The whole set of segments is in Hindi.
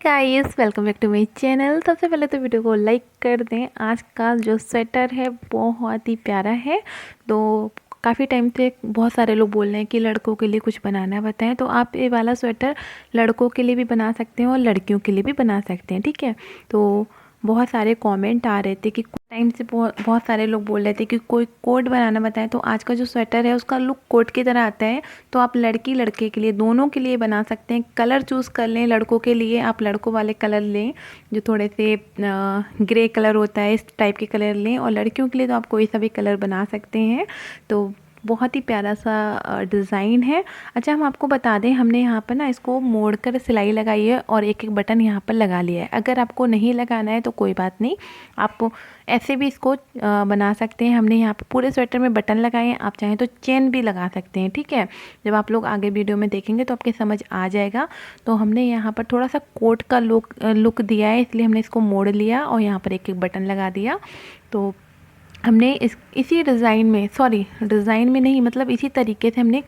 Guys, welcome back to my channel. सबसे पहले तो वीडियो को लाइक कर दें। आज का जो स्वेटर है बहुत ही प्यारा है। तो काफ़ी टाइम से बहुत सारे लोग बोल रहे हैं कि लड़कों के लिए कुछ बनाना बताएं, तो आप ये वाला स्वेटर लड़कों के लिए भी बना सकते हैं और लड़कियों के लिए भी बना सकते हैं। ठीक है, तो बहुत सारे कमेंट आ रहे थे कि टाइम से बहुत बहुत सारे लोग बोल रहे थे कि कोई कोट बनाना बताएं। तो आज का जो स्वेटर है उसका लुक कोट की तरह आता है, तो आप लड़की लड़के के लिए दोनों के लिए बना सकते हैं। कलर चूज़ कर लें, लड़कों के लिए आप लड़कों वाले कलर लें जो थोड़े से ग्रे कलर होता है, इस टाइप के कलर लें, और लड़कियों के लिए तो आप कोई सा भी कलर बना सकते हैं। तो बहुत ही प्यारा सा डिज़ाइन है। अच्छा, हम आपको बता दें, हमने यहाँ पर ना इसको मोड़ कर सिलाई लगाई है और एक एक बटन यहाँ पर लगा लिया है। अगर आपको नहीं लगाना है तो कोई बात नहीं, आप ऐसे भी इसको बना सकते हैं। हमने यहाँ पर पूरे स्वेटर में बटन लगाए हैं, आप चाहें तो चेन भी लगा सकते हैं। ठीक है, जब आप लोग आगे वीडियो में देखेंगे तो आपके समझ आ जाएगा। तो हमने यहाँ पर थोड़ा सा कोट का लुक दिया है, इसलिए हमने इसको मोड़ लिया और यहाँ पर एक एक बटन लगा दिया। तो हमने इसी डिज़ाइन में नहीं, मतलब इसी तरीके से हमने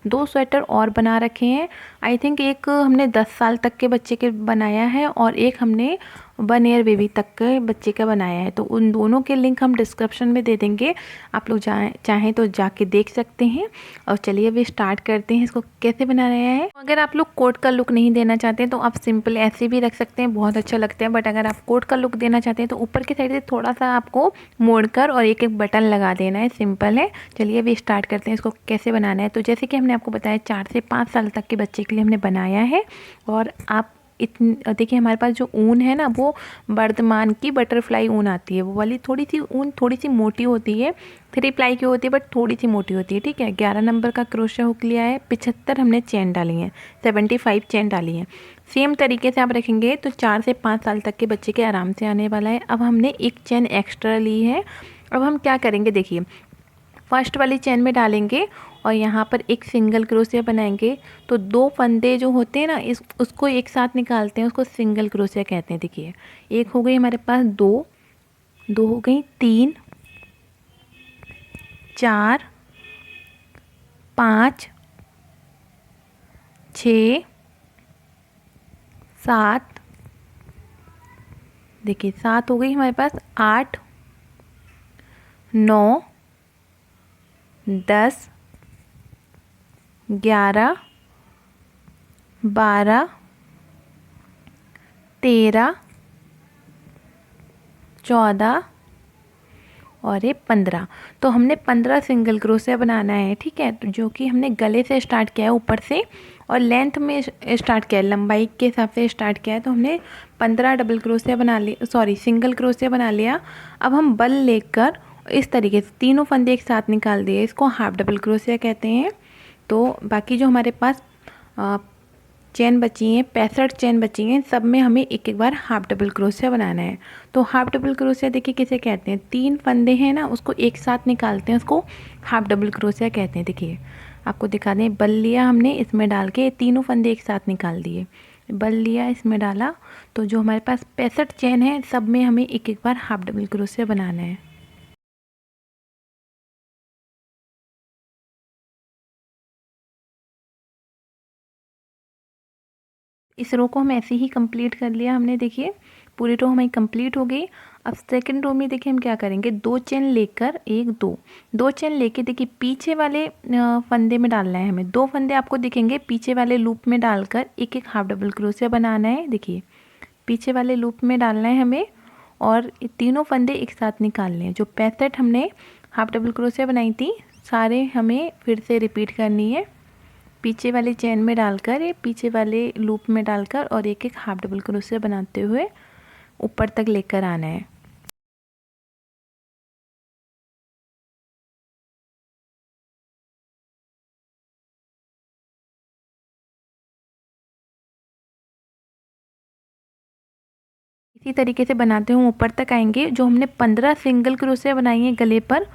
2 स्वेटर और बना रखे हैं। आई थिंक एक हमने 10 साल तक के बच्चे के बनाया है और एक हमने 1 ईयर बेबी तक के बच्चे का बनाया है। तो उन दोनों के लिंक हम डिस्क्रिप्शन में दे देंगे, आप लोग चाहें तो जाके देख सकते हैं। और चलिए अभी स्टार्ट करते हैं इसको कैसे बनाया है। अगर आप लोग कोट का लुक नहीं देना चाहते हैं तो आप सिंपल ऐसे भी रख सकते हैं, बहुत अच्छा लगता है। बट अगर आप कोट का लुक देना चाहते हैं तो ऊपर की साइड से थोड़ा सा आपको मोड़कर और एक एक बटन लगा देना है, सिंपल है। चलिए अभी स्टार्ट करते हैं इसको कैसे बनाना है। तो जैसे कि हमने आपको बताया 4 से 5 साल तक के बच्चे के लिए हमने बनाया है। और आप देखिए, हमारे पास जो ऊन है ना, वो वर्धमान की बटरफ्लाई ऊन आती है। वो वाली थोड़ी सी ऊन थोड़ी सी मोटी होती है, 3 प्लाई की होती है बट थोड़ी सी मोटी होती है। ठीक है, 11 नंबर का क्रोशा हुक लिया है, 75 हमने चेन डाली है, 75 चेन डाली है। सेम तरीके से आप रखेंगे तो 4 से 5 साल तक के बच्चे के आराम से आने वाला है। अब हमने एक चेन एक्स्ट्रा ली है। अब हम क्या करेंगे, देखिए, फर्स्ट वाली चेन में डालेंगे और यहाँ पर एक सिंगल क्रोशिया बनाएंगे। तो 2 फंदे जो होते हैं ना, उसको एक साथ निकालते हैं, उसको सिंगल क्रोशिया कहते हैं। देखिए, एक हो गई हमारे पास, 2 हो गई, 3, 4, 5, 6, 7, देखिए 7 हो गई हमारे पास, 8, 9, 10, 11, 12, 13, 14 और ये 15। तो हमने 15 सिंगल क्रोशिया बनाना है। ठीक है, तो जो कि हमने गले से स्टार्ट किया है ऊपर से, और लेंथ में स्टार्ट किया है, लंबाई के हिसाब से स्टार्ट किया है। तो हमने 15 डबल क्रोशिया बना लिया, सिंगल क्रोशिया बना लिया। अब हम बल लेकर इस तरीके से तीनों फंदे एक साथ निकाल दिए, इसको हाफ डबल क्रोशिया कहते हैं। तो बाकी जो हमारे पास चेन बची हैं, 65 चेन बची हैं, सब में हमें एक एक बार हाफ डबल क्रोशिया बनाना है। तो हाफ डबल क्रोशिया देखिए किसे कहते हैं, 3 फंदे हैं ना, उसको एक साथ निकालते हैं, उसको हाफ डबल क्रोशिया कहते हैं। देखिए आपको दिखा दें, बल लिया हमने, इसमें डाल के तीनों फंदे एक साथ निकाल दिए, बल लिया, इसमें डाला। तो जो हमारे पास 65 चेन है, सब में हमें एक एक बार हाफ डबल क्रोशिया बनाना है। इस रो को हम ऐसे ही कंप्लीट कर लिया हमने। देखिए पूरी रो हमारी कंप्लीट हो गई। अब सेकंड रो में देखिए हम क्या करेंगे, 2 चेन लेकर, 1 2 2 चेन लेके देखिए पीछे वाले फंदे में डालना है हमें। 2 फंदे आपको दिखेंगे, पीछे वाले लूप में डालकर एक एक हाफ डबल क्रोशिया बनाना है। देखिए पीछे वाले लूप में डालना है हमें, और तीनों फंदे एक साथ निकालने हैं। जो 65 हमने हाफ डबल क्रोशिया बनाई थी, सारे हमें फिर से रिपीट करनी है। पीछे वाले चेन में डालकर, ये पीछे वाले लूप में डालकर, और एक एक हाफ डबल क्रोशिया बनाते हुए ऊपर तक लेकर आना है। इसी तरीके से बनाते हुए ऊपर तक आएंगे। जो हमने 15 सिंगल क्रोशिया बनाई है गले पर,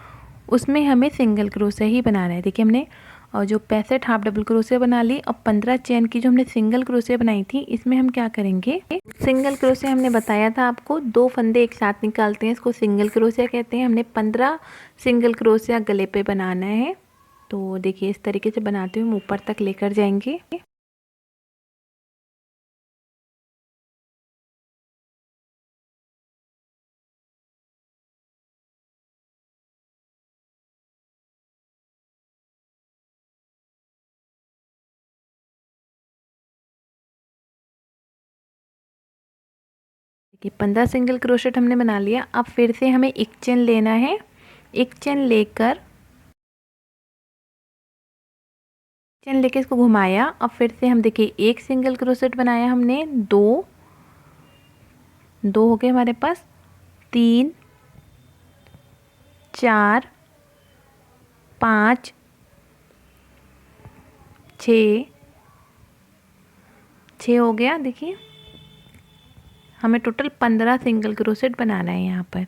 उसमें हमें सिंगल क्रोशिया ही बनाना है। देखिए हमने और जो 65 हाफ डबल क्रोशिया बना ली, और 15 चेन की जो हमने सिंगल क्रोशिया बनाई थी, इसमें हम क्या करेंगे, सिंगल क्रोशिया हमने बताया था आपको, 2 फंदे एक साथ निकालते हैं, इसको सिंगल क्रोशिया कहते हैं। हमने 15 सिंगल क्रोशिया गले पे बनाना है। तो देखिए इस तरीके से बनाते हुए हम ऊपर तक लेकर जाएंगे। कि 15 सिंगल क्रोशेट हमने बना लिया। अब फिर से हमें एक चेन लेना है। एक चेन लेकर इसको घुमाया। अब फिर से हम देखिए एक सिंगल क्रोशेट बनाया हमने, दो हो गए हमारे पास, 3 4 5 6 हो गया। देखिए हमें टोटल 15 सिंगल क्रोशेट बनाना है यहाँ पर।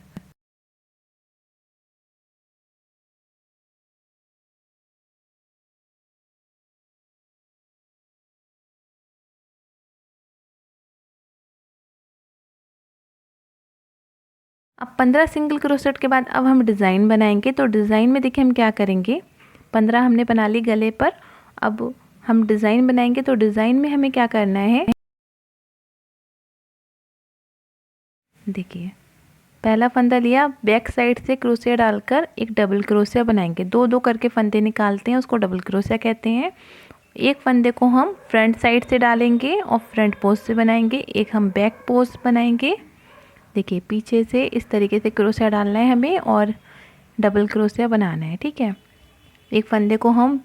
अब 15 सिंगल क्रोशेट के बाद अब हम डिज़ाइन बनाएंगे। तो डिज़ाइन में देखिए हम क्या करेंगे, 15 हमने बना ली गले पर। अब हम डिज़ाइन बनाएंगे। तो डिज़ाइन में हमें क्या करना है, देखिए पहला फंदा लिया, बैक साइड से क्रोशिया डालकर एक डबल क्रोशिया बनाएंगे। दो दो करके फंदे निकालते हैं, उसको डबल क्रोशिया कहते हैं। एक फंदे को हम फ्रंट साइड से डालेंगे और फ्रंट पोस्ट से बनाएंगे, एक हम बैक पोस्ट बनाएंगे। देखिए पीछे से इस तरीके से क्रोशिया डालना है हमें और डबल क्रोशिया बनाना है, ठीक है। एक फंदे को हम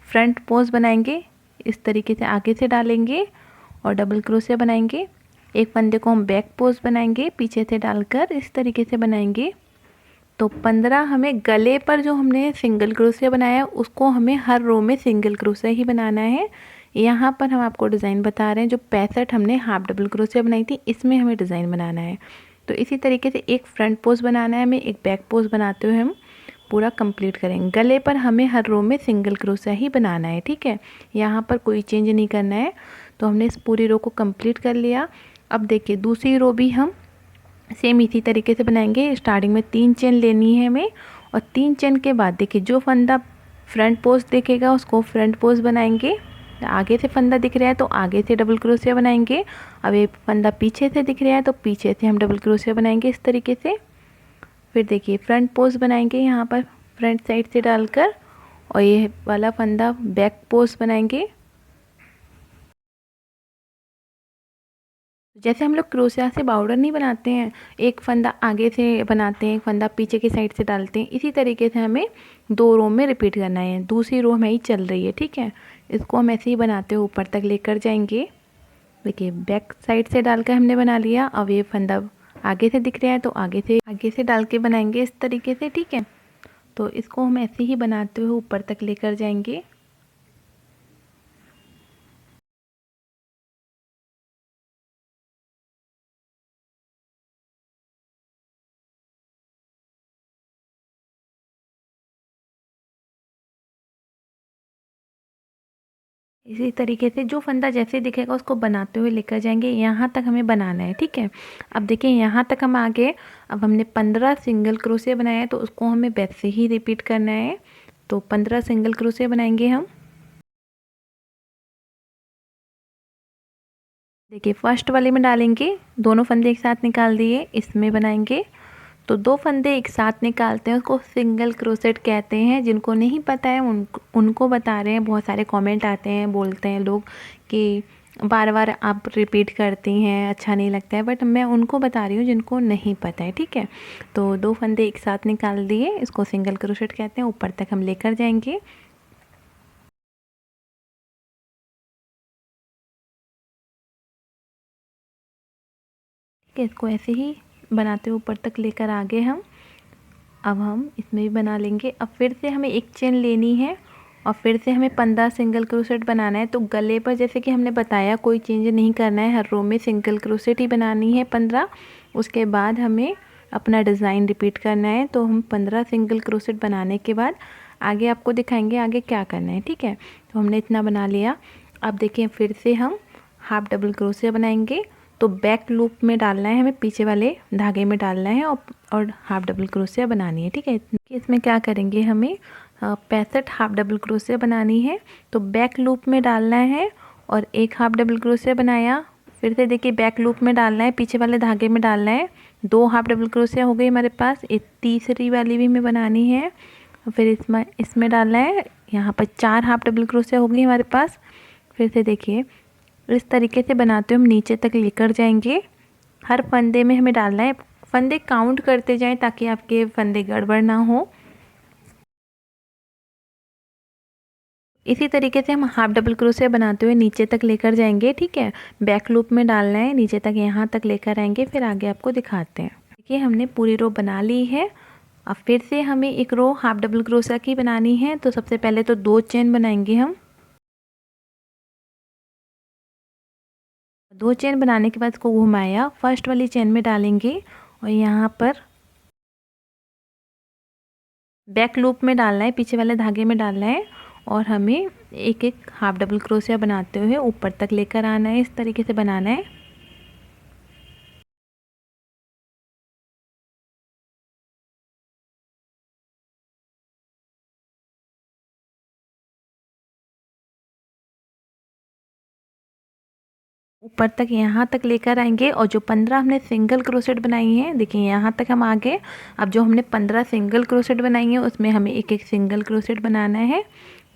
फ्रंट पोस्ट बनाएंगे, इस तरीके से आगे से डालेंगे और डबल क्रोशिया बनाएंगे। एक फंदे को हम बैक पोस्ट बनाएंगे, पीछे से डालकर इस तरीके से बनाएंगे। तो 15 हमें गले पर जो हमने सिंगल क्रोशिया बनाया उसको हमें हर रो में सिंगल क्रोशिया ही बनाना है। यहाँ पर हम आपको डिज़ाइन बता रहे हैं, जो 65 हमने हाफ डबल क्रोशिया बनाई थी इसमें हमें डिज़ाइन बनाना है। तो इसी तरीके से एक फ्रंट पोस्ट बनाना है हमें, एक बैक पोस्ट बनाते हुए हम पूरा कंप्लीट करेंगे। गले पर हमें हर रो में सिंगल क्रोशिया ही बनाना है, ठीक है। यहाँ पर कोई चेंज नहीं करना है। तो हमने इस पूरी रो को कंप्लीट कर लिया। अब देखिए दूसरी रो भी हम सेम इसी तरीके से बनाएंगे। स्टार्टिंग में 3 चेन लेनी है हमें और 3 चेन के बाद देखिए जो फंदा फ्रंट पोस्ट दिखेगा उसको फ्रंट पोस्ट बनाएंगे। आगे से फंदा दिख रहा है तो आगे से डबल क्रोशिया बनाएंगे। अब ये फंदा पीछे से दिख रहा है तो पीछे से हम डबल क्रोशिया बनाएंगे इस तरीके से। फिर देखिए फ्रंट पोस्ट बनाएंगे यहाँ पर फ्रंट साइड से डालकर, और ये वाला फंदा बैक पोस्ट बनाएंगे। जैसे हम लोग क्रोशिया से बॉर्डर नहीं बनाते हैं, एक फंदा आगे से बनाते हैं, एक फंदा पीछे की साइड से डालते हैं, इसी तरीके से हमें 2 रो में रिपीट करना है। दूसरी रो हमें ही चल रही है, ठीक है। इसको हम ऐसे ही बनाते हुए ऊपर तक लेकर जाएंगे। देखिए बैक साइड से डालकर हमने बना लिया। अब ये फंदा आगे से दिख रहा है तो आगे से डाल के बनाएंगे इस तरीके से, ठीक है। तो इसको हम ऐसे ही बनाते हुए ऊपर तक लेकर जाएंगे। इसी तरीके से जो फंदा जैसे दिखेगा उसको बनाते हुए लेकर जाएंगे। यहाँ तक हमें बनाना है, ठीक है। अब देखिए यहाँ तक हम आ गए। अब हमने 15 सिंगल क्रोशिया बनाया है तो उसको हमें वैसे ही रिपीट करना है। तो 15 सिंगल क्रोशिया बनाएंगे हम। देखिए फर्स्ट वाले में डालेंगे, दोनों फंदे एक साथ निकाल दिए, इसमें बनाएंगे। तो 2 फंदे एक साथ निकालते हैं उसको सिंगल क्रोशेट कहते हैं। जिनको नहीं पता है उनको बता रहे हैं। बहुत सारे कमेंट आते हैं, बोलते हैं लोग कि बार बार आप रिपीट करती हैं, अच्छा नहीं लगता है, बट मैं उनको बता रही हूँ जिनको नहीं पता है, ठीक है। तो 2 फंदे एक साथ निकाल दिए, इसको सिंगल क्रोशेट कहते हैं। ऊपर तक हम लेकर जाएंगे। ठीक है, इसको ऐसे ही बनाते हुए ऊपर तक लेकर आ गए हम। अब हम इसमें भी बना लेंगे। अब फिर से हमें एक चेन लेनी है और फिर से हमें 15 सिंगल क्रोशेट बनाना है। तो गले पर जैसे कि हमने बताया कोई चेंज नहीं करना है, हर रो में सिंगल क्रोशेट ही बनानी है 15। उसके बाद हमें अपना डिज़ाइन रिपीट करना है। तो हम 15 सिंगल क्रोशेट बनाने के बाद आगे आपको दिखाएंगे आगे क्या करना है, ठीक है। तो हमने इतना बना लिया। अब देखिए फिर से हम हाफ डबल क्रोशिया बनाएंगे। तो बैक लूप में डालना है हमें, पीछे वाले धागे में डालना है और हाफ डबल क्रोशिया बनानी है, ठीक है। इसमें क्या करेंगे, हमें 65 हाफ डबल क्रोशिया बनानी है। तो बैक लूप में डालना है और एक हाफ डबल क्रोशिया बनाया। फिर से देखिए बैक लूप में डालना है, पीछे वाले धागे में डालना है। 2 हाफ डबल क्रोशिया हो गई हमारे पास। एक तीसरी वाली भी हमें बनानी है, फिर इसमें डालना है। यहाँ पर 4 हाफ डबल क्रोशिया हो गई हमारे पास। फिर से देखिए इस तरीके से बनाते हुए हम नीचे तक लेकर जाएंगे। हर फंदे में हमें डालना है। फंदे काउंट करते जाएं ताकि आपके फंदे गड़बड़ ना हो। इसी तरीके से हम हाफ डबल क्रोशिया बनाते हुए नीचे तक लेकर जाएंगे। ठीक है, बैक लूप में डालना है, नीचे तक यहाँ तक लेकर आएंगे, फिर आगे आपको दिखाते हैं। देखिए हमने पूरी रो बना ली है। अब फिर से हमें एक रो हाफ डबल क्रोशिया की बनानी है। तो सबसे पहले तो 2 चेन बनाएंगे हम। 2 चेन बनाने के बाद इसको घुमाया, फर्स्ट वाली चेन में डालेंगे और यहाँ पर बैक लूप में डालना है, पीछे वाले धागे में डालना है और हमें एक एक हाफ डबल क्रोशिया बनाते हुए ऊपर तक लेकर आना है। इस तरीके से बनाना है। ऊपर तक यहाँ तक लेकर आएंगे और जो 15 हमने सिंगल क्रोशेट बनाई हैं, देखिए यहाँ तक हम आ गए। अब जो हमने 15 सिंगल क्रोशेट बनाई हैं उसमें हमें एक एक सिंगल क्रोशेट बनाना है।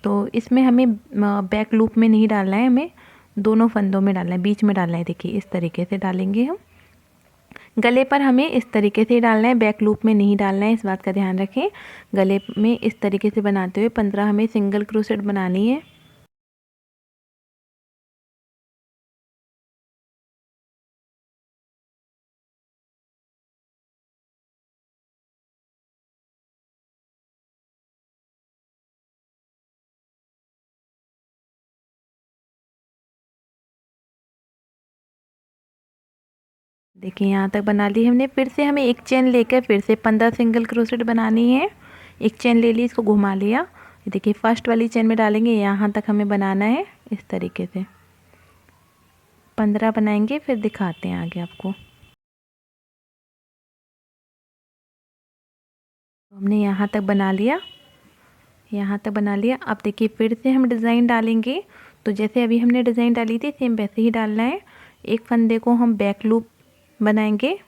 तो इसमें हमें बैक लूप में नहीं डालना है, हमें दोनों फंदों में डालना है, बीच में डालना है। देखिए इस तरीके से डालेंगे हम। गले पर हमें इस तरीके से डालना है, बैक लूप में नहीं डालना है, इस बात का ध्यान रखें। गले में इस तरीके से बनाते हुए 15 हमें सिंगल क्रोशेट बनानी है। देखिए यहाँ तक बना ली हमने। फिर से हमें एक चेन लेकर फिर से 15 सिंगल क्रोशेट बनानी है। एक चेन ले ली, इसको घुमा लिया। देखिए फर्स्ट वाली चेन में डालेंगे, यहाँ तक हमें बनाना है। इस तरीके से 15 बनाएंगे, फिर दिखाते हैं आगे आपको। हमने यहाँ तक बना लिया, यहाँ तक बना लिया। अब देखिए फिर से हम डिज़ाइन डालेंगे। तो जैसे अभी हमने डिज़ाइन डाली थी सेम वैसे ही डालना है। एक फंदे को हम बैक लूप बनाएंगे,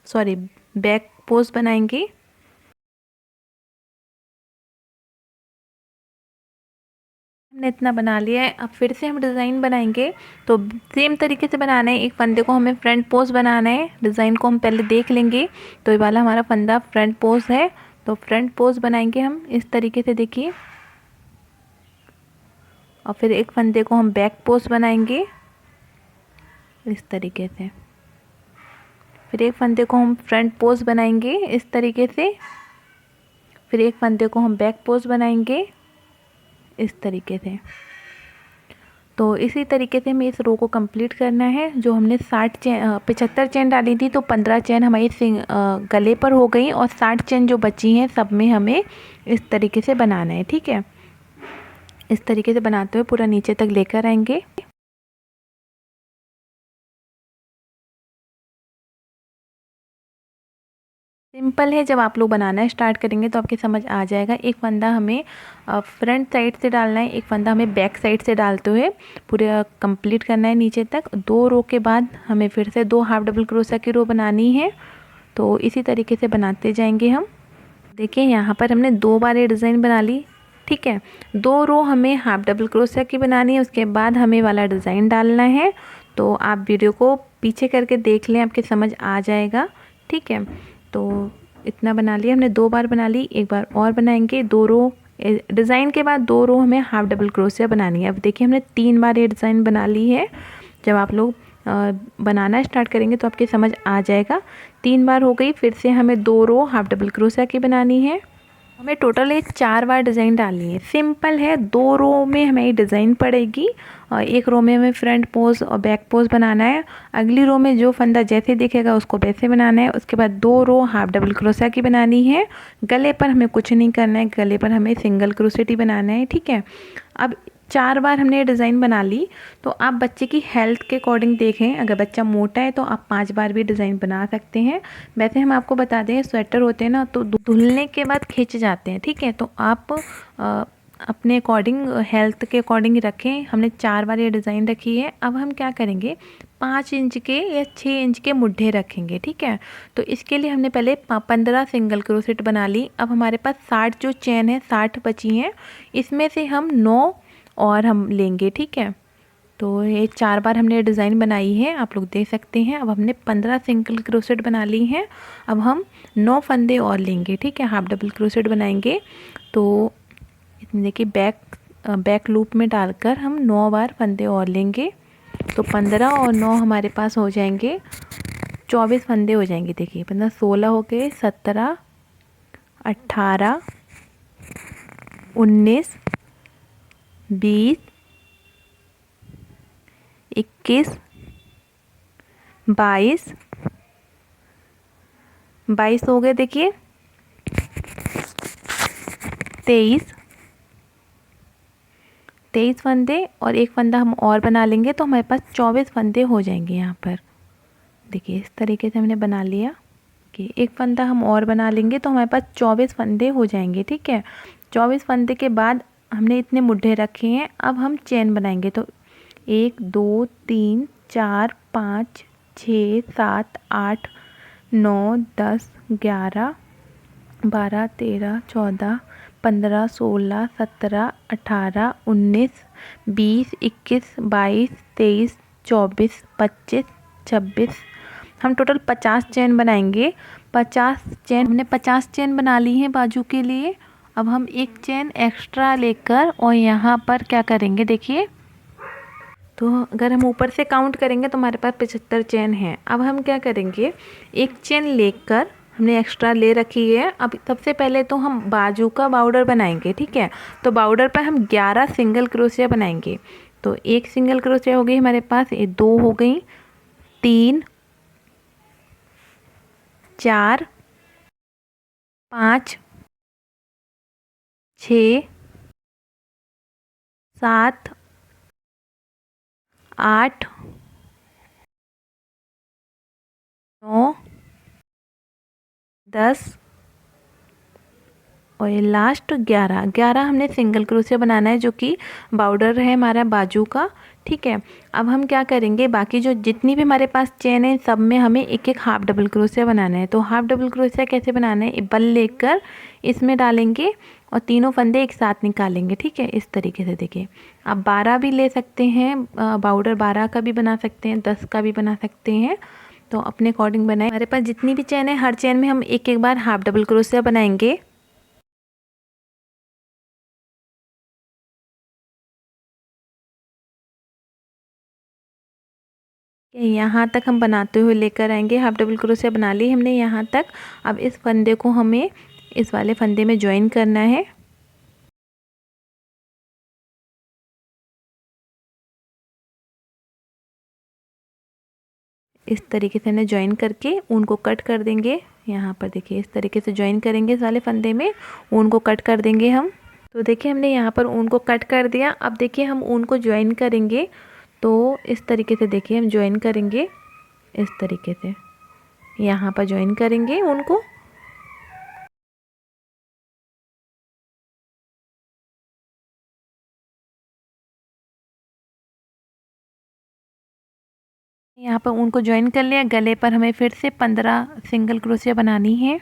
सॉरी बैक पोस्ट बनाएंगे। हमने इतना बना लिया है। अब फिर से हम डिज़ाइन बनाएंगे। तो सेम तरीके से बनाना है। एक फंदे को हमें फ्रंट पोस्ट बनाना है। डिज़ाइन को हम पहले देख लेंगे। तो ये वाला हमारा फंदा फ्रंट पोस्ट है, तो फ्रंट पोस्ट बनाएंगे हम इस तरीके से। देखिए और फिर एक फंदे को हम बैक पोस्ट बनाएंगे इस तरीके से। फिर एक फंदे को हम फ्रंट पोस्ट बनाएंगे इस तरीके से। फिर एक फंदे को हम बैक पोस्ट बनाएंगे इस तरीके से। तो इसी तरीके से हमें इस रो को कंप्लीट करना है। जो हमने 75 चेन डाली थी, तो 15 चेन हमारी गले पर हो गई और 60 चेन जो बची हैं सब में हमें इस तरीके से बनाना है। ठीक है, इस तरीके से बनाते हुए पूरा नीचे तक लेकर आएंगे। सिंपल है, जब आप लोग बनाना स्टार्ट करेंगे तो आपके समझ आ जाएगा। एक फंदा हमें फ्रंट साइड से डालना है, एक फंदा हमें बैक साइड से डालते हुए पूरा कंप्लीट करना है नीचे तक। 2 रो के बाद हमें फिर से 2 हाफ डबल क्रोशिया की रो बनानी है। तो इसी तरीके से बनाते जाएंगे हम। देखिए यहाँ पर हमने 2 बार ये डिज़ाइन बना ली। ठीक है, 2 रो हमें हाफ डबल क्रोशिया की बनानी है, उसके बाद हमें वाला डिज़ाइन डालना है। तो आप वीडियो को पीछे करके देख लें, आपके समझ आ जाएगा। ठीक है, तो इतना बना लिया हमने। 2 बार बना ली, एक बार और बनाएंगे। 2 रो डिज़ाइन के बाद 2 रो हमें हाफ डबल क्रोशिया बनानी है। अब देखिए हमने 3 बार ये डिज़ाइन बना ली है। जब आप लोग बनाना स्टार्ट करेंगे तो आपके समझ आ जाएगा। 3 बार हो गई। फिर से हमें 2 रो हाफ डबल क्रोशिया की बनानी है। हमें टोटल 4 बार डिज़ाइन डालनी है। सिंपल है, 2 रो में हमें डिज़ाइन पड़ेगी और एक रो में हमें फ्रंट पोज और बैक पोज बनाना है। अगली रो में जो फंदा जैसे दिखेगा उसको वैसे बनाना है। उसके बाद 2 रो हाफ डबल क्रोशिया की बनानी है। गले पर हमें कुछ नहीं करना है, गले पर हमें सिंगल क्रोशेट ही बनाना है। ठीक है, अब 4 बार हमने ये डिज़ाइन बना ली। तो आप बच्चे की हेल्थ के अकॉर्डिंग देखें, अगर बच्चा मोटा है तो आप 5 बार भी डिज़ाइन बना सकते हैं। वैसे हम आपको बता दें, स्वेटर होते हैं ना तो धुलने के बाद खिंच जाते हैं। ठीक है, तो आप अपने अकॉर्डिंग हेल्थ के अकॉर्डिंग रखें। हमने 4 बार ये डिज़ाइन रखी है। अब हम क्या करेंगे, 5 इंच के या 6 इंच के मुड्ढे रखेंगे। ठीक है, तो इसके लिए हमने पहले 15 सिंगल क्रोशेट बना ली। अब हमारे पास 60 जो चेन है 60 बची हैं, इसमें से हम 9 और हम लेंगे। ठीक है, तो ये 4 बार हमने डिज़ाइन बनाई है, आप लोग देख सकते हैं। अब हमने 15 सिंगल क्रोशेट बना ली हैं। अब हम 9 फंदे और लेंगे, ठीक है। हाफ डबल क्रोशेट बनाएंगे। तो इसमें देखिए बैक लूप में डालकर हम 9 बार फंदे और लेंगे। तो 15 और 9 हमारे पास हो जाएंगे 24 फंदे हो जाएंगे। देखिए 15 16 हो गए, 17 18 19 20 21 22 हो गए। देखिए 23 फंदे और एक फंदा हम और बना लेंगे तो हमारे पास 24 फंदे हो जाएंगे यहाँ पर। देखिए इस तरीके से हमने बना लिया कि एक फंदा हम और बना लेंगे तो हमारे पास 24 फंदे हो जाएंगे, ठीक है। 24 फंदे के बाद हमने इतने मुड्ढे रखे हैं। अब हम चेन बनाएंगे। तो 1 2 3 4 5 6 7 8 9 10 11 12 13 14 15 16 17 18 19 20 21 22 23 24 25 26 हम टोटल 50 चेन बनाएंगे। 50 चेन हमने 50 चेन बना ली है बाजू के लिए। अब हम एक चेन एक्स्ट्रा लेकर और यहाँ पर क्या करेंगे, देखिए। तो अगर हम ऊपर से काउंट करेंगे तो हमारे पास 75 चेन हैं। अब हम क्या करेंगे, एक चेन लेकर हमने एक्स्ट्रा ले रखी है। अब सबसे पहले तो हम बाजू का बॉर्डर बनाएंगे, ठीक है। तो बॉर्डर पर हम 11 सिंगल क्रोशिया बनाएंगे। तो एक सिंगल क्रोशिया हो गई हमारे पास, ये 2 हो गई, 3 4 5 6 7 8 9 10 और ये लास्ट 11 हमने सिंगल क्रोशिया बनाना है, जो कि बॉर्डर है हमारा बाजू का, ठीक है। अब हम क्या करेंगे, बाकी जो जितनी भी हमारे पास चेन है सब में हमें एक एक हाफ डबल क्रोशिया बनाना है। तो हाफ डबल क्रोशिया कैसे बनाना है, बल लेकर इसमें डालेंगे और तीनों फंदे एक साथ निकालेंगे, ठीक है। इस तरीके से देखिए, आप 12 भी ले सकते हैं, बॉर्डर 12 का भी बना सकते हैं, 10 का भी बना सकते हैं। तो अपने अकॉर्डिंग बनाए। हमारे पास जितनी भी चेन है हर चेन में हम एक एक बार हाफ डबल क्रोशिया बनाएंगे। यहाँ तक हम बनाते हुए लेकर आएंगे। हाफ डबल क्रोशिया बना ली हमने यहाँ तक। अब इस फंदे को हमें इस वाले फंदे में ज्वाइन करना है। इस तरीके से हमने ज्वाइन करके ऊन को कट कर देंगे। यहाँ पर देखिए इस तरीके से ज्वाइन करेंगे इस वाले फंदे में, ऊन को कट कर देंगे हम। तो देखिए हमने यहाँ पर ऊन को कट कर दिया। अब देखिए हम ऊन को ज्वाइन करेंगे। तो इस तरीके से देखिए हम ज्वाइन करेंगे, इस तरीके से यहाँ पर ज्वाइन करेंगे ऊन को। यहाँ पर ऊन को ज्वाइन कर लिया। गले पर हमें फिर से 15 सिंगल क्रोशिया बनानी है।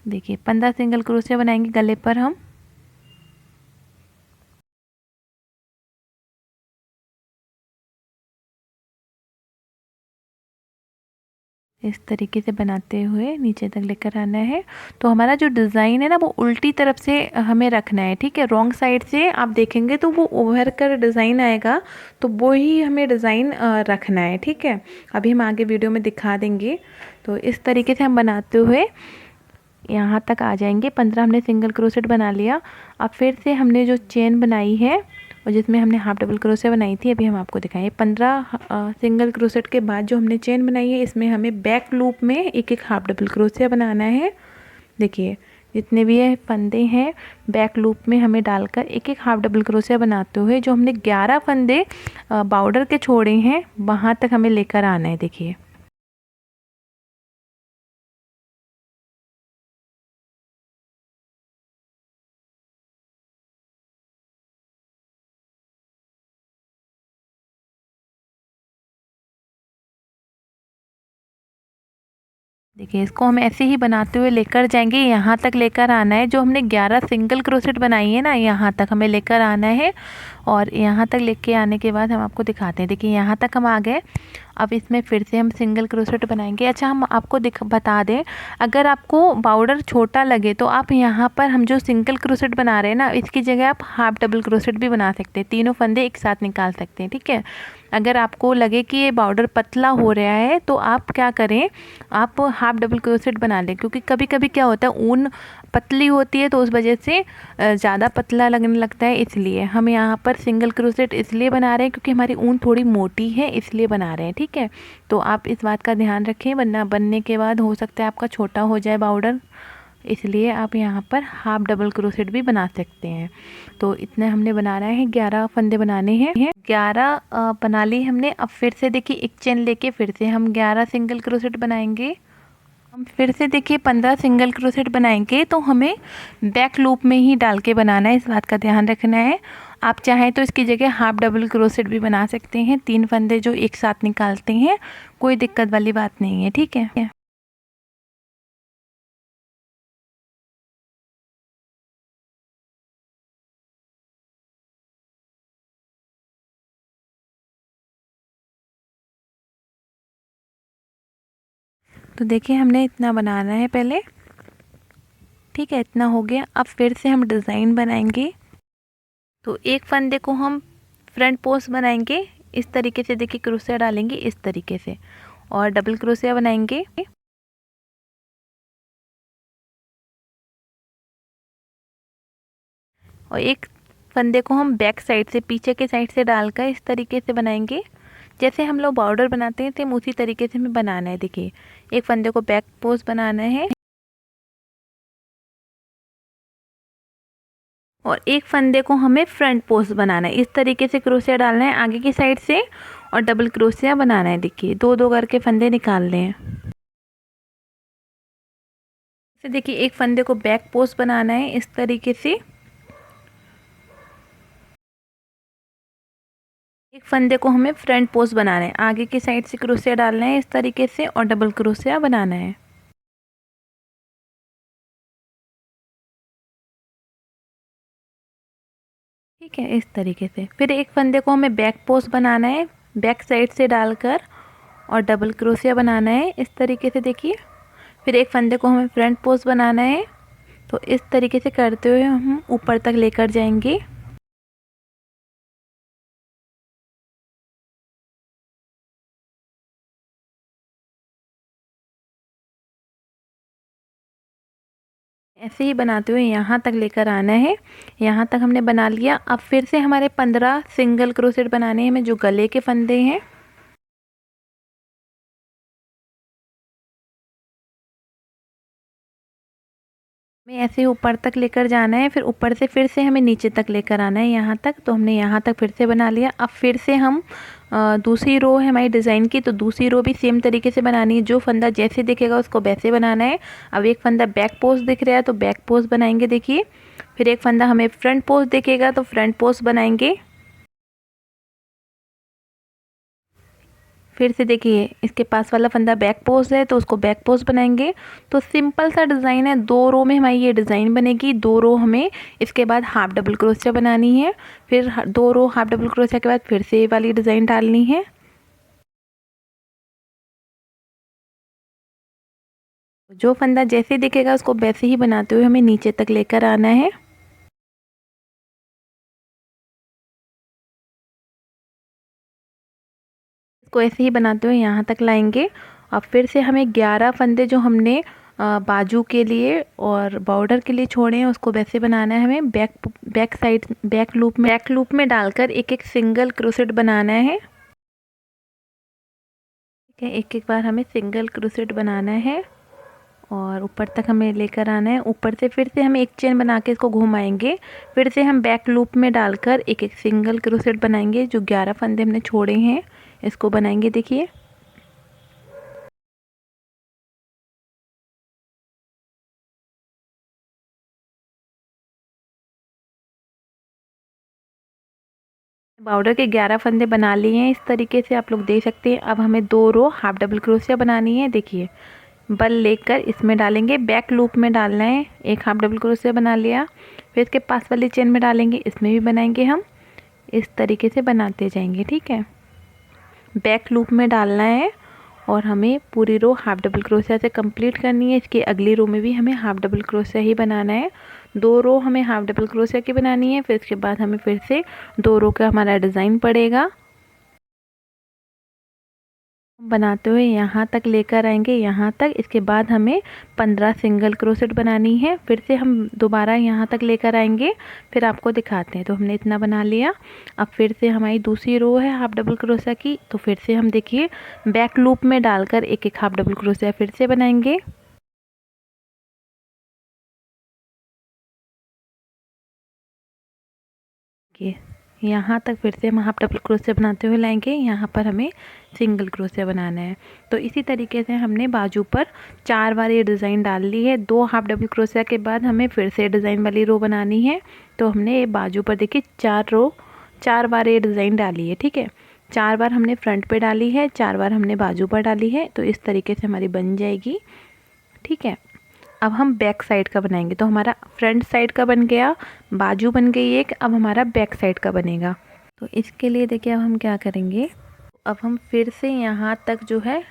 देखिए 15 सिंगल क्रोशिया बनाएंगे गले पर हम। इस तरीके से बनाते हुए नीचे तक लेकर आना है। तो हमारा जो डिज़ाइन है ना वो उल्टी तरफ से हमें रखना है, ठीक है। रॉन्ग साइड से आप देखेंगे तो वो उभर कर डिज़ाइन आएगा, तो वो ही हमें डिज़ाइन रखना है, ठीक है। अभी हम आगे वीडियो में दिखा देंगे। तो इस तरीके से हम बनाते हुए यहाँ तक आ जाएंगे। 15 हमने सिंगल क्रोशेट बना लिया। अब फिर से हमने जो चेन बनाई है और जिसमें हमने हाफ डबल क्रोशिया बनाई थी, अभी हम आपको दिखाएं। 15 सिंगल क्रोशेट के बाद जो हमने चेन बनाई है इसमें हमें बैक लूप में एक एक हाफ डबल क्रोशिया बनाना है। देखिए जितने भी ये फंदे हैं बैक लूप में हमें डालकर एक एक हाफ डबल क्रोशिया बनाते हुए जो हमने 11 फंदे बॉर्डर के छोड़े हैं वहाँ तक हमें लेकर आना है। देखिए देखिए इसको हम ऐसे ही बनाते हुए लेकर जाएंगे, यहाँ तक लेकर आना है। जो हमने 11 सिंगल क्रोसेट बनाई है ना, यहाँ तक हमें लेकर आना है। और यहाँ तक लेके आने के बाद हम आपको दिखाते हैं। देखिए यहाँ तक हम आ गए। अब इसमें फिर से हम सिंगल क्रोसेट बनाएंगे। अच्छा, हम आपको बता दें, अगर आपको बॉर्डर छोटा लगे तो आप यहाँ पर हम जो सिंगल क्रोसेट बना रहे हैं ना, इसकी जगह आप हाफ डबल क्रोसेट भी बना सकते हैं। तीनों फंदे एक साथ निकाल सकते हैं, ठीक है। अगर आपको लगे कि ये बॉर्डर पतला हो रहा है तो आप क्या करें, आप हाफ डबल क्रोसेट बना लें। क्योंकि कभी कभी क्या होता है, ऊन पतली होती है तो उस वजह से ज़्यादा पतला लगने लगता है। इसलिए हम यहाँ पर सिंगल क्रोसेट इसलिए बना रहे हैं क्योंकि हमारी ऊन थोड़ी मोटी है, इसलिए बना रहे हैं, ठीक है। तो आप इस बात का ध्यान रखें, वरना बनने के बाद हो सकता है आपका छोटा हो जाए बॉर्डर। इसलिए आप यहाँ पर हाफ डबल क्रोसेट भी बना सकते हैं। तो इतने हमने बनाना है, 11 फंदे बनाने हैं। 11 बना ली हमने। अब फिर से देखिए एक चेन लेके फिर से हम 11 सिंगल क्रोसेट बनाएंगे। हम फिर से देखिए 15 सिंगल क्रोसेट बनाएंगे। तो हमें बैक लूप में ही डाल के बनाना है, इस बात का ध्यान रखना है। आप चाहें तो इसकी जगह हाफ डबल क्रोसेट भी बना सकते हैं। 3 फंदे जो एक साथ निकालते हैं, कोई दिक्कत वाली बात नहीं है, ठीक है। तो देखिए हमने इतना बनाना है पहले, ठीक है। इतना हो गया। अब फिर से हम डिज़ाइन बनाएंगे। तो एक फंदे को हम फ्रंट पोस्ट बनाएंगे इस तरीके से। देखिए क्रोशिया डालेंगे इस तरीके से और डबल क्रोशिया बनाएंगे। और एक फंदे को हम बैक साइड से, पीछे के साइड से डालकर इस तरीके से बनाएंगे। जैसे हम लोग बॉर्डर बनाते हैं सेम उसी तरीके से हमें बनाना है। देखिए एक फंदे को बैक पोस्ट बनाना है और एक फंदे को हमें फ्रंट पोस्ट बनाना है। इस तरीके से क्रोशिया डालना है आगे की साइड से और डबल क्रोशिया बनाना है। देखिए दो दो करके फंदे निकालने हैं। तो देखिए एक फंदे को बैक पोस्ट बनाना है इस तरीके से। एक फंदे को हमें फ्रंट पोस्ट बनाना है, आगे की साइड से क्रोशिया डालना है इस तरीके से और डबल क्रोशिया बनाना है, ठीक है। इस तरीके से फिर एक फंदे को हमें बैक पोस्ट बनाना है, बैक साइड से डालकर और डबल क्रोशिया बनाना है इस तरीके से। देखिए फिर एक फंदे को हमें फ्रंट पोस्ट बनाना है। तो इस तरीके से करते हुए हम ऊपर तक लेकर जाएंगे। ऐसे ही बनाते हुए यहाँ तक लेकर आना है। यहाँ तक हमने बना लिया। अब फिर से हमारे 15 सिंगल क्रोशेट बनाने हैं हमें, जो गले के फंदे हैं। हमें ऐसे ऊपर तक लेकर जाना है, फिर ऊपर से फिर से हमें नीचे तक लेकर आना है यहाँ तक। तो हमने यहाँ तक फिर से बना लिया। अब फिर से हम दूसरी रो है हमारी डिज़ाइन की, तो दूसरी रो भी सेम तरीके से बनानी है। जो फंदा जैसे दिखेगा उसको वैसे बनाना है। अब एक फंदा बैक पोस्ट दिख रहा है तो बैक पोस्ट बनाएंगे। देखिए फिर एक फंदा हमें फ्रंट पोस्ट दिखेगा तो फ्रंट पोस्ट बनाएंगे। फिर से देखिए इसके पास वाला फंदा बैक पोस्ट है तो उसको बैक पोस्ट बनाएंगे। तो सिंपल सा डिज़ाइन है, 2 रो में हमारी ये डिज़ाइन बनेगी। 2 रो हमें इसके बाद हाफ डबल क्रोशिया बनानी है। फिर 2 रो हाफ डबल क्रोशिया के बाद फिर से ये वाली डिज़ाइन डालनी है। जो फंदा जैसे दिखेगा उसको वैसे ही बनाते हुए हमें नीचे तक लेकर आना है। इसको ऐसे ही बनाते हुए यहाँ तक लाएंगे। अब फिर से हमें 11 फंदे जो हमने बाजू के लिए और बॉर्डर के लिए छोड़े हैं उसको वैसे बनाना है। हमें बैक साइड बैक लूप में डालकर एक एक सिंगल क्रोसेट बनाना है, ठीक है। एक एक बार हमें सिंगल क्रोसेट बनाना है और ऊपर तक हमें लेकर आना है। ऊपर से फिर से हम एक चेन बना के इसको घुमाएंगे। फिर से हम बैक लूप में डालकर एक एक सिंगल क्रोसेट बनाएंगे। जो 11 फंदे हमने छोड़े हैं इसको बनाएंगे। देखिए बॉर्डर के 11 फंदे बना लिए हैं इस तरीके से, आप लोग देख सकते हैं। अब हमें 2 रो हाफ डबल क्रोशिया बनानी है। देखिए बल लेकर इसमें डालेंगे, बैक लूप में डालना है, एक हाफ डबल क्रोशिया बना लिया। फिर इसके पास वाली चेन में डालेंगे, इसमें भी बनाएंगे हम, इस तरीके से बनाते जाएंगे। ठीक है, बैक लूप में डालना है और हमें पूरी रो हाफ डबल क्रोशिया से कंप्लीट करनी है। इसकी अगली रो में भी हमें हाफ डबल क्रोशिया ही बनाना है। 2 रो हमें हाफ डबल क्रोशिया की बनानी है। फिर इसके बाद हमें फिर से 2 रो का हमारा डिज़ाइन पड़ेगा। बनाते हुए यहाँ तक लेकर आएंगे, यहाँ तक। इसके बाद हमें 15 सिंगल क्रोसेट बनानी है। फिर से हम दोबारा यहाँ तक लेकर आएंगे, फिर आपको दिखाते हैं। तो हमने इतना बना लिया। अब फिर से हमारी दूसरी रो है हाफ डबल क्रोशिया की, तो फिर से हम देखिए बैक लूप में डालकर एक एक हाफ डबल क्रोशिया फिर से बनाएंगे। यहाँ तक फिर से हम हाफ डबल क्रोशिया बनाते हुए लाएंगे। यहाँ पर हमें सिंगल क्रोशिया बनाना है। तो इसी तरीके से हमने बाजू पर 4 बार ये डिज़ाइन डाल ली है। 2 हाफ डबल क्रोशिया के बाद हमें फिर से डिज़ाइन वाली रो बनानी है। तो हमने ये बाजू पर देखिए 4 बार ये डिज़ाइन डाली है। ठीक है, 4 बार हमने फ्रंट पे डाली है, 4 बार हमने बाजू पर डाली है। तो इस तरीके से हमारी बन जाएगी। ठीक है, अब हम बैक साइड का बनाएंगे। तो हमारा फ्रंट साइड का बन गया, बाजू बन गई एक, अब हमारा बैक साइड का बनेगा। तो इसके लिए देखिए अब हम क्या करेंगे, अब हम फिर से यहाँ तक जो है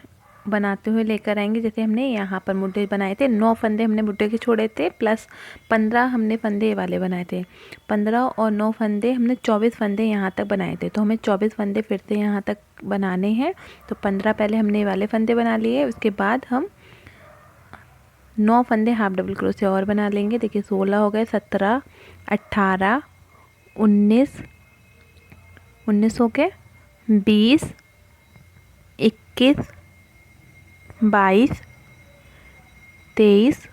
बनाते हुए लेकर आएंगे। जैसे हमने यहाँ पर मुड्ढे बनाए थे, 9 फंदे हमने मुड्ढे के छोड़े थे, प्लस 15 हमने फंदे वाले बनाए थे। 15 और 9 फंदे हमने 24 फंदे यहाँ तक बनाए थे। तो हमें 24 फंदे फिर से यहाँ तक बनाने हैं। तो 15 पहले हमने ये वाले फंदे बना लिए, उसके बाद हम 9 फंदे हाफ डबल क्रोशिया और बना लेंगे। देखिए 16 हो गए, 17, 18, 19 हो गए, 20, 21, 22, 23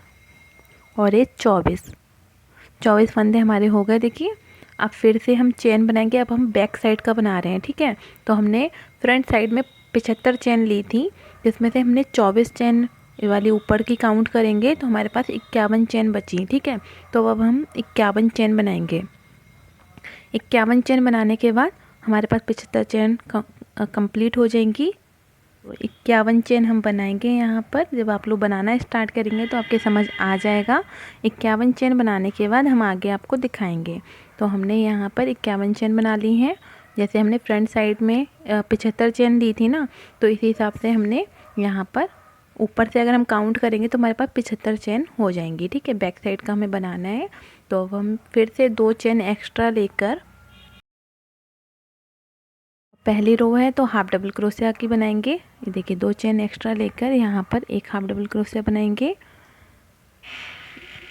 और ये 24 फंदे हमारे हो गए। देखिए अब फिर से हम चेन बनाएंगे। अब हम बैक साइड का बना रहे हैं। ठीक है, तो हमने फ्रंट साइड में 75 चेन ली थी, जिसमें से हमने 24 चेन वाली ऊपर की काउंट करेंगे तो हमारे पास 51 चेन बची। ठीक है, तो अब हम 51 चेन बनाएंगे। 51 चेन बनाने के बाद हमारे पास 75 चेन कंप्लीट हो जाएंगी। 51 चेन हम बनाएंगे यहाँ पर। जब आप लोग बनाना स्टार्ट करेंगे तो आपके समझ आ जाएगा। 51 चेन बनाने के बाद हम आगे आपको दिखाएंगे। तो हमने यहाँ पर 51 चेन बना ली हैं। जैसे हमने फ्रंट साइड में 75 चेन ली थी ना, तो इसी हिसाब से हमने यहाँ पर ऊपर से अगर हम काउंट करेंगे तो हमारे पास 75 चेन हो जाएंगी। ठीक है, बैक साइड का हमें बनाना है। तो अब हम फिर से 2 चेन एक्स्ट्रा लेकर, पहली रो है तो हाफ डबल क्रोशिया की बनाएंगे। ये देखिए 2 चेन एक्स्ट्रा लेकर यहाँ पर एक हाफ डबल क्रोशिया बनाएंगे।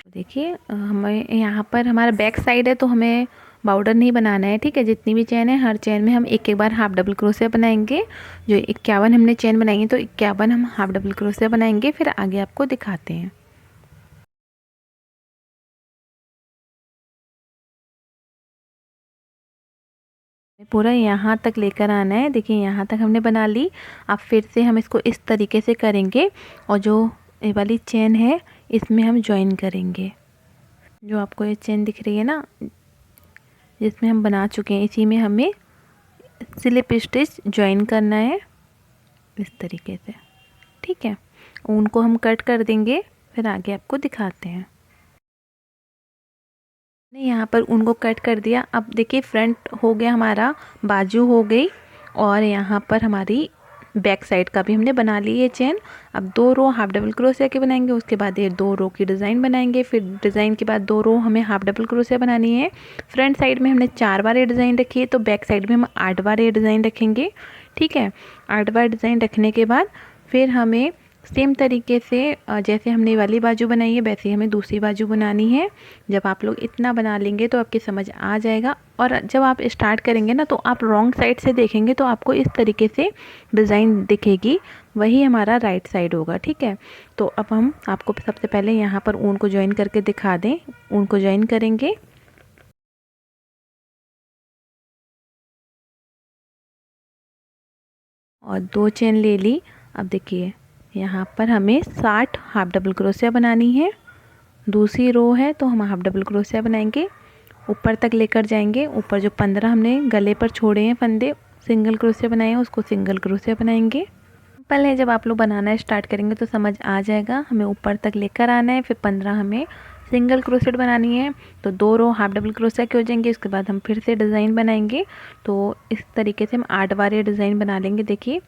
देखिए हमें यहाँ पर हमारा बैक साइड है तो हमें बॉर्डर नहीं बनाना है। ठीक है, जितनी भी चेन है हर चेन में हम एक एक बार हाफ डबल क्रोशिया बनाएंगे। जो 51 हमने चेन बनाई है तो 51 हम हाफ डबल क्रोशिया बनाएंगे, फिर आगे आपको दिखाते हैं। पूरा यहाँ तक लेकर आना है। देखिए यहाँ तक हमने बना ली। अब फिर से हम इसको इस तरीके से करेंगे और जो ये वाली चेन है इसमें हम ज्वाइन करेंगे। जो आपको ये चेन दिख रही है ना, जिसमें हम बना चुके हैं, इसी में हमें स्लिप स्टिच ज्वाइन करना है इस तरीके से। ठीक है, ऊन को हम कट कर देंगे, फिर आगे आपको दिखाते हैं। यहाँ पर ऊन को कट कर दिया। अब देखिए फ्रंट हो गया हमारा, बाजू हो गई, और यहाँ पर हमारी बैक साइड का भी हमने बना ली है चेन। अब 2 रो हाफ डबल क्रोशिया के बनाएंगे, उसके बाद ये 2 रो की डिज़ाइन बनाएंगे। फिर डिज़ाइन के बाद 2 रो हमें हाफ डबल क्रोशिया बनानी है। फ्रंट साइड में हमने 4 बार ये डिज़ाइन रखी है, तो बैक साइड में हम 8 बार ये डिज़ाइन रखेंगे। ठीक है, 8 बार डिज़ाइन रखने के बाद फिर हमें सेम तरीके से जैसे हमने वाली बाजू बनाई है वैसे ही हमें दूसरी बाजू बनानी है। जब आप लोग इतना बना लेंगे तो आपकी समझ आ जाएगा। और जब आप स्टार्ट करेंगे ना तो आप रॉन्ग साइड से देखेंगे तो आपको इस तरीके से डिज़ाइन दिखेगी, वही हमारा राइट साइड होगा। ठीक है, तो अब हम आपको सबसे पहले यहाँ पर ऊन को ज्वाइन करके दिखा दें। ऊन को ज्वाइन करेंगे और 2 चेन ले ली। अब देखिए यहाँ पर हमें 60 हाफ डबल क्रोशिया बनानी है। दूसरी रो है तो हम हाफ डबल क्रोशिया बनाएंगे, ऊपर तक लेकर जाएंगे। ऊपर जो 15 हमने गले पर छोड़े हैं फंदे सिंगल क्रोशिया बनाए हैं, उसको सिंगल क्रोशिया बनाएंगे। सिंपल है, जब आप लोग बनाना स्टार्ट करेंगे तो समझ आ जाएगा। हमें ऊपर तक लेकर आना है, फिर 15 हमें सिंगल क्रोशेट बनानी है। तो 2 रो हाफ डबल क्रोशिया के हो जाएंगे। उसके बाद हम फिर से डिज़ाइन बनाएंगे। तो इस तरीके से हम 8 बार ये डिज़ाइन बना लेंगे। देखिए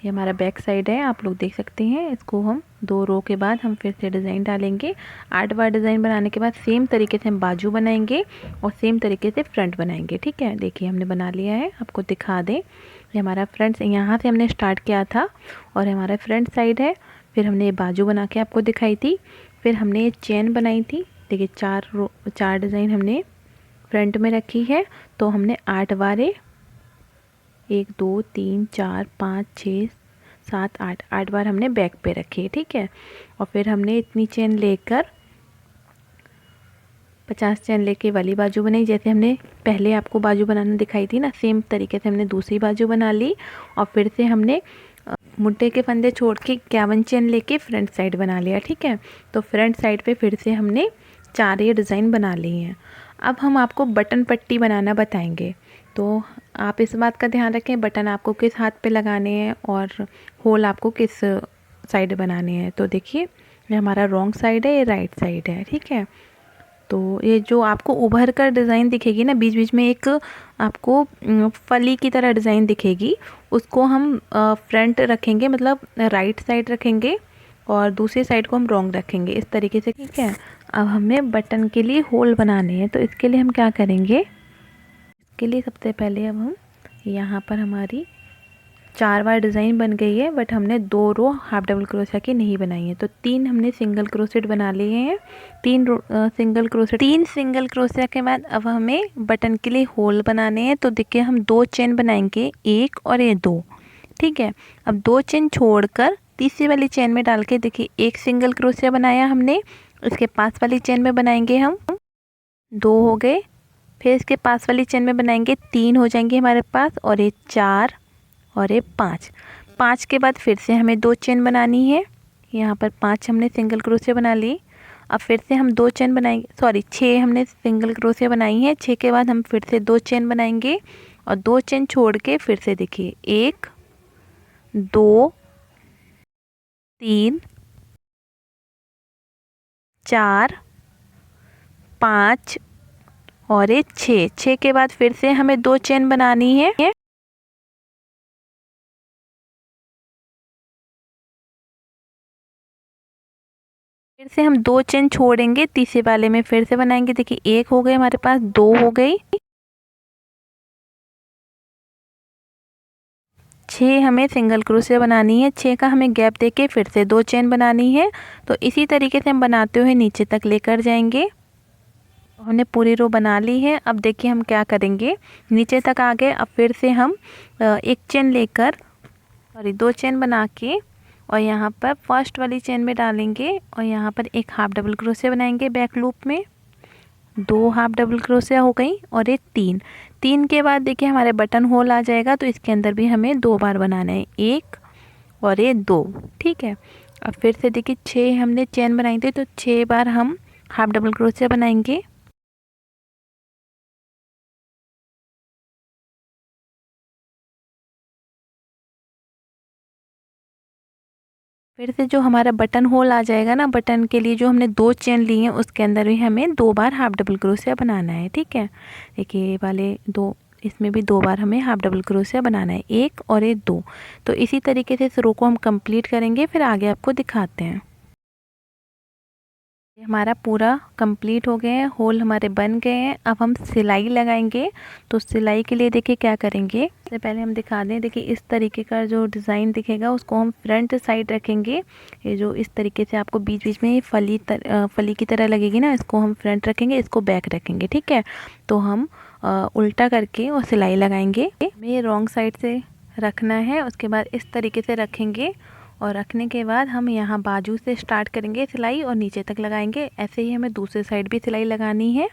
ये हमारा बैक साइड है, आप लोग देख सकते हैं। इसको हम 2 रो के बाद हम फिर से डिज़ाइन डालेंगे। 8 बार डिज़ाइन बनाने के बाद सेम तरीके से हम बाजू बनाएंगे और सेम तरीके से फ्रंट बनाएंगे। ठीक है, देखिए हमने बना लिया है। आपको दिखा दें, ये हमारा फ्रंट, यहाँ से हमने स्टार्ट किया था और हमारा फ्रंट साइड है। फिर हमने ये बाजू बना के आपको दिखाई थी। फिर हमने ये चेन बनाई थी। देखिए 4 डिज़ाइन हमने फ्रंट में रखी है। तो हमने 8 बार 1 2 3 4 5 6 7 8 बार हमने बैक पे रखी है। ठीक है, और फिर हमने इतनी चेन लेकर 50 चेन लेके वाली बाजू बनाई। जैसे हमने पहले आपको बाजू बनाना दिखाई थी ना, सेम तरीके से हमने दूसरी बाजू बना ली। और फिर से हमने मुट्ठे के फंदे छोड़ के 51 चेन लेके फ्रंट साइड बना लिया। ठीक है, तो फ्रंट साइड पे फिर से हमने 4 ये डिज़ाइन बना ली हैं। अब हम आपको बटन पट्टी बनाना बताएंगे। तो आप इस बात का ध्यान रखें, बटन आपको किस हाथ पे लगाने हैं और होल आपको किस साइड बनाने हैं। तो देखिए ये हमारा रॉन्ग साइड है, ये राइट साइड है। ठीक है, तो ये जो आपको उभर कर डिज़ाइन दिखेगी ना, बीच बीच में एक आपको फली की तरह डिज़ाइन दिखेगी, उसको हम फ्रंट रखेंगे, मतलब राइट साइड रखेंगे और दूसरी साइड को हम रॉन्ग रखेंगे, इस तरीके से। ठीक है, अब हमें बटन के लिए होल बनाने हैं। तो इसके लिए हम क्या करेंगे, इसके लिए सबसे पहले अब हम यहाँ पर हमारी 4 बार डिज़ाइन बन गई है, बट हमने 2 रो हाफ डबल क्रोशिया की नहीं बनाई है। तो 3 हमने सिंगल क्रोशेट बना लिए हैं। 3 सिंगल क्रोशिया के बाद अब हमें बटन के लिए होल बनाने हैं। तो देखिए हम 2 चेन बनाएंगे, 1 और ये 2। ठीक है, अब 2 चेन छोड़कर तीसरी वाली चेन में डाल के देखिए 1 सिंगल क्रोशिया बनाया हमने। इसके पास वाली चेन में बनाएंगे हम 2 हो गए। फिर इसके पास वाली चेन में बनाएंगे 3 हो जाएंगे हमारे पास, और ये 4 और ये 5 के बाद फिर से हमें 2 चेन बनानी है। यहाँ पर 5 हमने सिंगल क्रोशिया बना ली। अब फिर से हम 2 चेन बनाएंगे, सॉरी 6 हमने सिंगल क्रोशिया बनाई है। 6 के बाद हम फिर से 2 चेन बनाएंगे और 2 चेन छोड़ के फिर से देखिए 1 2 3 4 5 और ये 6 के बाद फिर से हमें 2 चेन बनानी है। फिर से हम 2 चेन छोड़ेंगे, तीसरे वाले में फिर से बनाएंगे। देखिए 1 हो गए हमारे पास, 2 हो गई, 6 हमें सिंगल क्रोशिया बनानी है। 6 का हमें गैप देके फिर से 2 चेन बनानी है। तो इसी तरीके से हम बनाते हुए नीचे तक लेकर जाएंगे। हमने पूरी रो बना ली है। अब देखिए हम क्या करेंगे, नीचे तक आ गए। अब फिर से हम 1 चेन लेकर, सॉरी 2 चेन बना के और यहाँ पर फर्स्ट वाली चेन में डालेंगे और यहाँ पर एक हाफ डबल क्रोशिया बनाएंगे बैक लूप में। 2 हाफ डबल क्रोशिया हो गई और एक 3 के बाद देखिए हमारे बटन होल आ जाएगा। तो इसके अंदर भी हमें 2 बार बनाना है, 1 और ये 2। ठीक है, अब फिर से देखिए 6 हमने चेन बनाई थी, तो 6 बार हम हाफ डबल क्रोशिया बनाएंगे। फिर से जो हमारा बटन होल आ जाएगा ना, बटन के लिए जो हमने 2 चेन ली हैं उसके अंदर भी हमें 2 बार हाफ डबल क्रोशिया बनाना है। ठीक है, देखिए ये वाले 2, इसमें भी 2 बार हमें हाफ डबल क्रोशिया बनाना है, 1 और ये 2। तो इसी तरीके से इस रो को हम कंप्लीट करेंगे, फिर आगे आपको दिखाते हैं। ये हमारा पूरा कंप्लीट हो गया है, होल हमारे बन गए हैं। अब हम सिलाई लगाएंगे। तो सिलाई के लिए देखिए क्या करेंगे, सबसे पहले हम दिखा दें। देखिए इस तरीके का जो डिज़ाइन दिखेगा उसको हम फ्रंट साइड रखेंगे। ये जो इस तरीके से आपको बीच बीच में फली की तरह लगेगी ना, इसको हम फ्रंट रखेंगे, इसको बैक रखेंगे। ठीक है, तो हम उल्टा करके और सिलाई लगाएंगे। हमें ये रॉन्ग साइड से रखना है, उसके बाद इस तरीके से रखेंगे और रखने के बाद हम यहाँ बाजू से स्टार्ट करेंगे सिलाई और नीचे तक लगाएंगे। ऐसे ही हमें दूसरे साइड भी सिलाई लगानी है।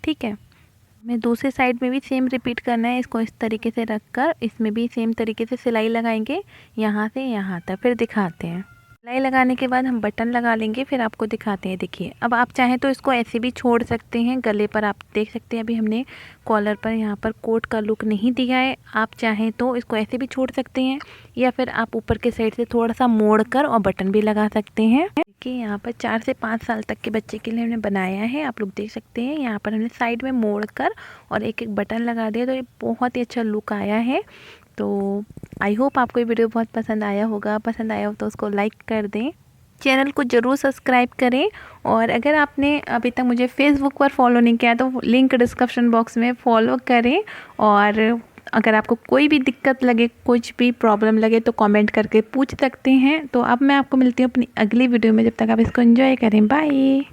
ठीक है, हमें दूसरे साइड में भी सेम रिपीट करना है। इसको इस तरीके से रखकर इसमें भी सेम तरीके से सिलाई लगाएंगे, यहाँ से यहाँ तक। फिर दिखाते हैं। सिलाई लगाने के बाद हम बटन लगा लेंगे, फिर आपको दिखाते हैं। देखिए, अब आप चाहें तो इसको ऐसे भी छोड़ सकते हैं। गले पर आप देख सकते हैं अभी हमने कॉलर पर यहाँ पर कोट का लुक नहीं दिया है। आप चाहें तो इसको ऐसे भी छोड़ सकते हैं, या फिर आप ऊपर के साइड से थोड़ा सा मोड़ कर और बटन भी लगा सकते हैं। देखिए, यहाँ पर 4 से 5 साल तक के बच्चे के लिए हमने बनाया है। आप लोग देख सकते हैं यहाँ पर हमने साइड में मोड़ कर और एक एक बटन लगा दिया, तो ये बहुत ही अच्छा लुक आया है। तो आई होप आपको ये वीडियो बहुत पसंद आया होगा। पसंद आया हो तो उसको लाइक कर दें, चैनल को ज़रूर सब्सक्राइब करें। और अगर आपने अभी तक मुझे फेसबुक पर फॉलो नहीं किया तो लिंक डिस्क्रिप्शन बॉक्स में फॉलो करें। और अगर आपको कोई भी दिक्कत लगे, कुछ भी प्रॉब्लम लगे तो कमेंट करके पूछ सकते हैं। तो अब मैं आपको मिलती हूँ अपनी अगली वीडियो में। जब तक आप इसको एंजॉय करें, बाय।